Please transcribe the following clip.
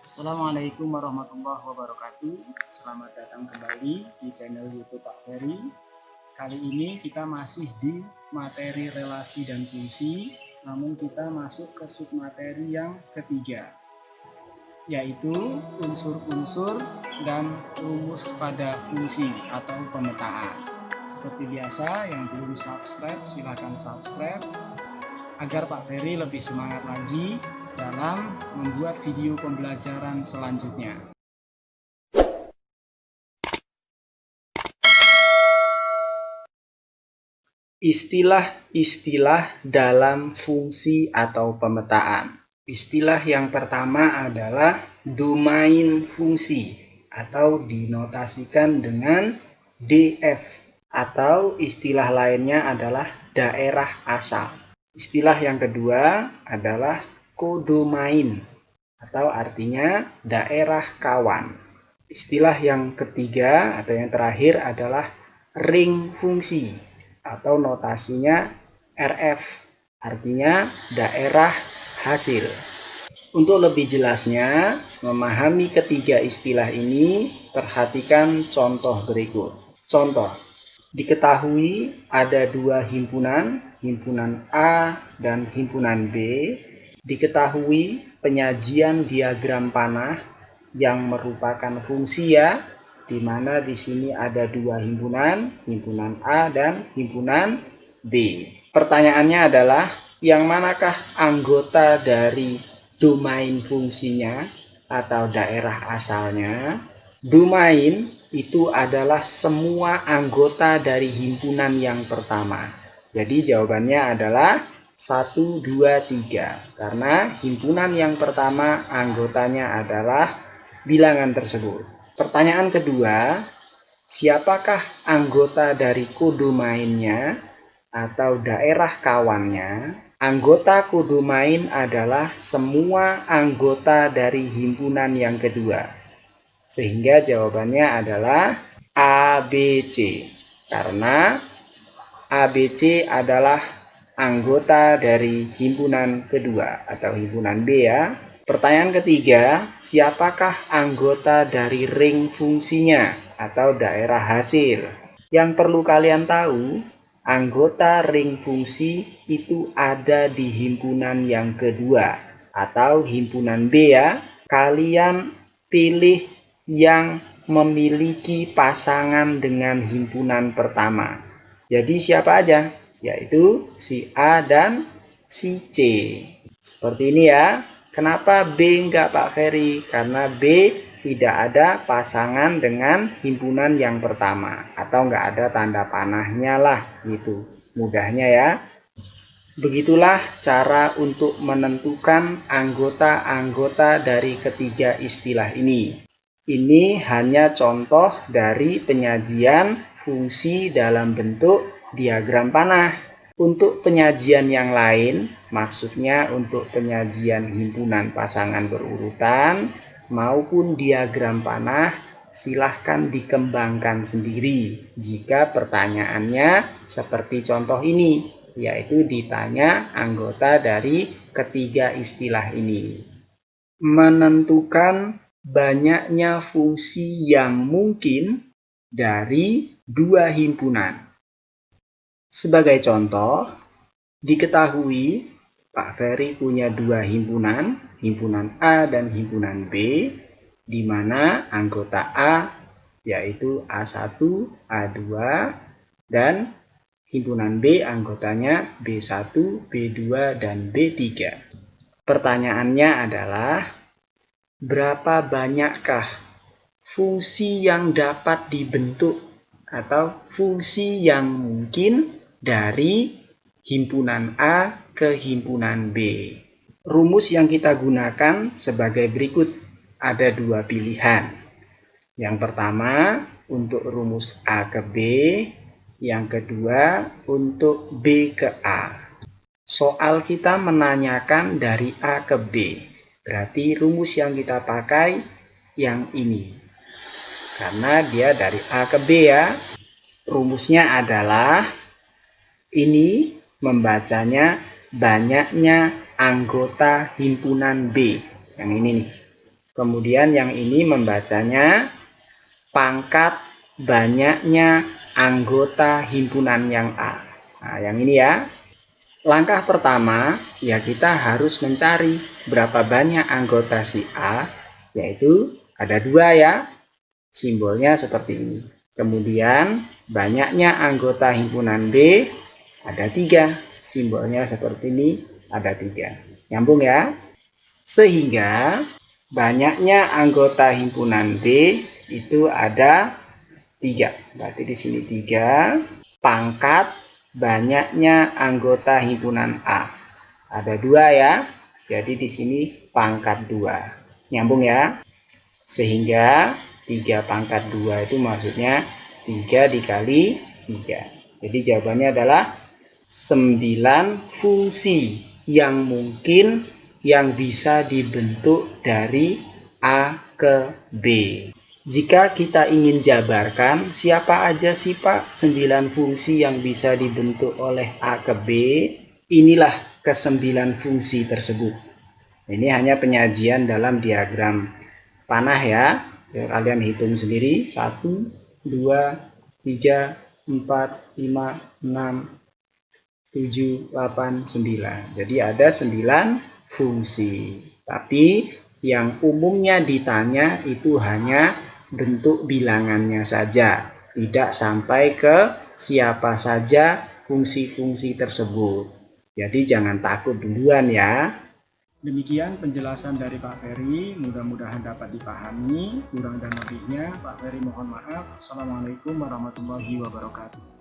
Assalamualaikum warahmatullahi wabarakatuh. Selamat datang kembali di channel YouTube Pak Ferry. Kali ini kita masih di materi relasi dan fungsi, namun kita masuk ke submateri yang ketiga, yaitu unsur-unsur dan rumus pada fungsi atau pemetaan. Seperti biasa, yang belum subscribe silahkan subscribe agar Pak Ferry lebih semangat lagi dalam membuat video pembelajaran selanjutnya. Istilah-istilah dalam fungsi atau pemetaan. Istilah yang pertama adalah domain fungsi atau dinotasikan dengan DF, atau istilah lainnya adalah daerah asal. Istilah yang kedua adalah kodomain atau artinya daerah kawan. Istilah yang ketiga atau yang terakhir adalah ring fungsi atau notasinya RF, artinya daerah hasil. Untuk lebih jelasnya memahami ketiga istilah ini, perhatikan contoh berikut. Contoh, diketahui ada dua himpunan, himpunan A dan himpunan B. Diketahui penyajian diagram panah yang merupakan fungsi ya, di mana di sini ada dua himpunan, himpunan A dan himpunan B. Pertanyaannya adalah, yang manakah anggota dari domain fungsinya atau daerah asalnya? Domain itu adalah semua anggota dari himpunan yang pertama. Jadi jawabannya adalah 1, 2, 3. Karena himpunan yang pertama anggotanya adalah bilangan tersebut. Pertanyaan kedua, siapakah anggota dari kodomainnya atau daerah kawannya? Anggota kodomain adalah semua anggota dari himpunan yang kedua. Sehingga jawabannya adalah ABC. Karena ABC adalah anggota dari himpunan kedua atau himpunan B ya. Pertanyaan ketiga, siapakah anggota dari ring fungsinya atau daerah hasil? Yang perlu kalian tahu, anggota ring fungsi itu ada di himpunan yang kedua atau himpunan B ya. Kalian pilih yang memiliki pasangan dengan himpunan pertama. Jadi siapa aja? Yaitu si A dan si C. Seperti ini ya. Kenapa B enggak Pak Ferry? Karena B tidak ada pasangan dengan himpunan yang pertama. Atau enggak ada tanda panahnya lah gitu. Mudahnya ya. Begitulah cara untuk menentukan anggota-anggota dari ketiga istilah ini. Ini hanya contoh dari penyajian fungsi dalam bentuk diagram panah. Untuk penyajian yang lain, maksudnya untuk penyajian himpunan pasangan berurutan maupun diagram panah, silahkan dikembangkan sendiri jika pertanyaannya seperti contoh ini, yaitu ditanya anggota dari ketiga istilah ini. Menentukan banyaknya fungsi yang mungkin dari dua himpunan. Sebagai contoh, diketahui Pak Ferry punya dua himpunan, himpunan A dan himpunan B, di mana anggota A yaitu A1, A2, dan himpunan B anggotanya B1, B2, dan B3. Pertanyaannya adalah, berapa banyakkah fungsi yang dapat dibentuk atau fungsi yang mungkin dari himpunan A ke himpunan B? Rumus yang kita gunakan sebagai berikut. Ada dua pilihan. Yang pertama untuk rumus A ke B, yang kedua untuk B ke A. Soal kita menanyakan dari A ke B. Berarti rumus yang kita pakai yang ini. Karena dia dari A ke B ya. Rumusnya adalah ini membacanya banyaknya anggota himpunan B. Yang ini nih. Kemudian yang ini membacanya pangkat banyaknya anggota himpunan yang A. Nah, yang ini ya. Langkah pertama, ya kita harus mencari berapa banyak anggota si A, yaitu ada 2 ya, simbolnya seperti ini. Kemudian banyaknya anggota himpunan B, ada 3, simbolnya seperti ini, ada 3. Nyambung ya? Sehingga banyaknya anggota himpunan B itu ada 3. Berarti di sini 3. Pangkat banyaknya anggota himpunan A. Ada 2 ya. Jadi di sini pangkat 2. Nyambung ya. Sehingga 3 pangkat 2 itu maksudnya 3 dikali 3. Jadi jawabannya adalah 9 fungsi yang mungkin yang bisa dibentuk dari A ke B. Jika kita ingin jabarkan, siapa aja sih Pak 9 fungsi yang bisa dibentuk oleh A ke B? Inilah ke-9 fungsi tersebut. Ini hanya penyajian dalam diagram panah ya. Kalian hitung sendiri. 1, 2, 3, 4, 5, 6, 7, 8, 9. Jadi ada 9 fungsi. Tapi yang umumnya ditanya itu hanya bentuk bilangannya saja, tidak sampai ke siapa saja fungsi-fungsi tersebut. Jadi jangan takut duluan ya. Demikian penjelasan dari Pak Ferry, mudah-mudahan dapat dipahami. Kurang dan lebihnya Pak Ferry mohon maaf. Assalamualaikum warahmatullahi wabarakatuh.